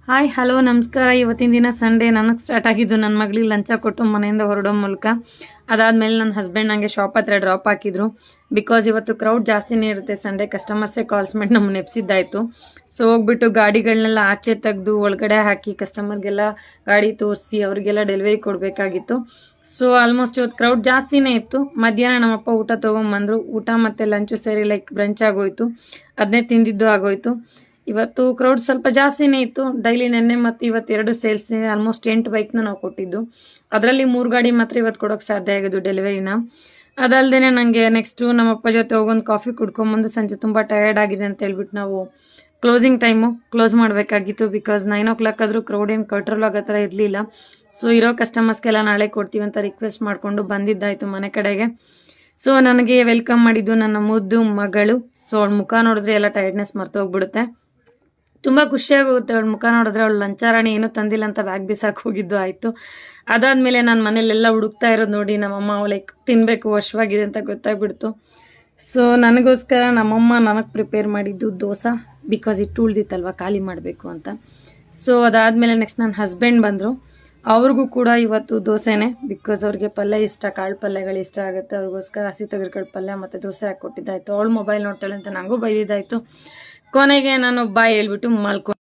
Hi hello ನಮಸ್ಕಾರ. ಇವತ್ತಿನ ದಿನ ಸಂಡೇ ನನಗೆ ಸ್ಟಾರ್ಟ್ ಆಗಿದ್ದು ನನ್ನ ಮಗಳಿಗೆ ಲಂಚ ಕೊಟ್ಟು ಮನೆಯಿಂದ ಹೊರಡೋ ಮೂಲಕ. ಅದಾದಮೇಲೆ ನನ್ನ ಹಸ್ಬೆಂಡ್ ನನಗೆ ಶಾಪ್ ಹತ್ರ ಡ್ರಾಪ್ ಹಾಕಿದ್ರು. ಬಿಕಾಸ್ ಇವತ್ತು ಕ್ರೌಡ್ ಜಾಸ್ತಿನೇ ಇರುತ್ತೆ ಸಂಡೇ. ಕಸ್ಟಮರ್ಸೇ ಕಾಲ್ಸ್ ಮಾಡಿ ನಮ್ಮನ್ನು ಎಪ್ಸಿದ್ದಾಯಿತು. ಸೊ ಹೋಗ್ಬಿಟ್ಟು ಗಾಡಿಗಳನ್ನೆಲ್ಲ ಆಚೆ ತೆಗೆದು ಒಳಗಡೆ ಹಾಕಿ ಕಸ್ಟಮರ್ಗೆಲ್ಲ ಗಾಡಿ ತೋರಿಸಿ ಅವರಿಗೆಲ್ಲ ಡೆಲಿವರಿ ಕೊಡಬೇಕಾಗಿತ್ತು. ಸೊ ಆಲ್ಮೋಸ್ಟ್ ಇವತ್ತು ಕ್ರೌಡ್ ಜಾಸ್ತಿನೇ ಇತ್ತು. ಮಧ್ಯಾಹ್ನ ನಮ್ಮಪ್ಪ ಊಟ ತೊಗೊಂಬಂದರು. ಊಟ ಮತ್ತು ಲಂಚು ಸೇರಿ ಲೈಕ್ ಬ್ರಂಚ್ ಆಗೋಯ್ತು. ಅದನ್ನೇ ತಿಂದಿದ್ದು ಆಗೋಯ್ತು. ಇವತ್ತು ಕ್ರೌಡ್ ಸ್ವಲ್ಪ ಜಾಸ್ತಿನೇ ಇತ್ತು. ಡೈಲಿ ನೆನ್ನೆ ಮತ್ತು ಇವತ್ತು 2 ಸೇಲ್ಸ್ ಆಲ್ಮೋಸ್ಟ್ 8 ಬೈಕ್ನ ನಾವು ಕೊಟ್ಟಿದ್ದು. ಅದರಲ್ಲಿ 3 ಗಾಡಿ ಮಾತ್ರ ಇವತ್ತು ಕೊಡೋಕ್ಕೆ ಸಾಧ್ಯ ಆಗಿದ್ದು ಡೆಲಿವರಿನ. ಅದಲ್ಲದೆ ನನಗೆ ನೆಕ್ಸ್ಟು ನಮ್ಮಪ್ಪ ಜೊತೆ ಹೋಗೊಂದು ಕಾಫಿ ಕುಡ್ಕೊಂಬಂದು ಸಂಜೆ ತುಂಬ ಟಯರ್ಡ್ ಆಗಿದೆ ಅಂತ ಹೇಳ್ಬಿಟ್ಟು ನಾವು ಕ್ಲೋಸಿಂಗ್ ಟೈಮು ಕ್ಲೋಸ್ ಮಾಡಬೇಕಾಗಿತ್ತು. ಬಿಕಾಸ್ 9 o'clock ಆದರೂ ಕ್ರೌಡ್ ಏನು ಕಂಟ್ರೋಲ್ ಆಗೋ ಥರ ಇರಲಿಲ್ಲ. ಸೊ ಇರೋ ಕಸ್ಟಮರ್ಸ್ಗೆಲ್ಲ ನಾಳೆ ಕೊಡ್ತೀವಿ ಅಂತ ರಿಕ್ವೆಸ್ಟ್ ಮಾಡಿಕೊಂಡು ಬಂದಿದ್ದಾಯಿತು ಮನೆ ಕಡೆಗೆ. ಸೊ ನನಗೆ ವೆಲ್ಕಮ್ ಮಾಡಿದ್ದು ನನ್ನ ಮುದ್ದು ಮಗಳು. ಸೊ ಅವಳ ಮುಖ ನೋಡಿದ್ರೆ ಎಲ್ಲ ಟಯರ್ಡ್ನೆಸ್ ಮರ್ತೋಗ್ಬಿಡುತ್ತೆ. ತುಂಬ ಖುಷಿಯಾಗೋಗುತ್ತೆ ಅವಳ ಮುಖ ನೋಡಿದ್ರೆ. ಅವಳು ಲಂಚಾರಾಣಿ ಏನೂ ತಂದಿಲ್ಲ ಅಂತ ಬ್ಯಾಗ್ ಬಿಸಾಕಿ ಹೋಗಿದ್ದು ಆಯಿತು. ಅದಾದಮೇಲೆ ನಾನು ಮನೇಲೆಲ್ಲ ಹುಡುಕ್ತಾ ಇರೋದು ನೋಡಿ ನಮ್ಮಮ್ಮ ಲೈಕ್ ತಿನ್ನಬೇಕು ವಶವಾಗಿದೆ ಅಂತ ಗೊತ್ತಾಗ್ಬಿಡ್ತು. ಸೊ ನನಗೋಸ್ಕರ ನಮ್ಮಮ್ಮ ನನಗೆ ಪ್ರಿಪೇರ್ ಮಾಡಿದ್ದು ದೋಸೆ. ಬಿಕಾಸ್ ಇಟ್ಟು ಉಳ್ದಿತ್ತಲ್ವ ಖಾಲಿ ಮಾಡಬೇಕು ಅಂತ. ಸೊ ಅದಾದಮೇಲೆ ನೆಕ್ಸ್ಟ್ ನನ್ನ ಹಸ್ಬೆಂಡ್ ಬಂದರು. ಅವ್ರಿಗೂ ಕೂಡ ಇವತ್ತು ದೋಸೆನೇ. ಬಿಕಾಸ್ ಅವ್ರಿಗೆ ಪಲ್ಯ ಇಷ್ಟ, ಕಾಳು ಪಲ್ಯಗಳು ಇಷ್ಟ ಆಗುತ್ತೆ. ಅವ್ರಿಗೋಸ್ಕರ ಹಸಿ ತೆಗೆದುಕಾಳು ಪಲ್ಯ ಮತ್ತು ದೋಸೆ ಹಾಕ್ಕೊಟ್ಟಿದ್ದಾಯಿತು. ಅವಳು ಮೊಬೈಲ್ ನೋಡ್ತಾಳೆ ಅಂತ ನನಗೂ ಬೈದಿದ್ದಾಯಿತು. ಕೊನೆಗೆ ನಾನು ಬಾಯ್ ಹೇಳ್ಬಿಟ್ಟು ಮಲ್ಕೊಂಡು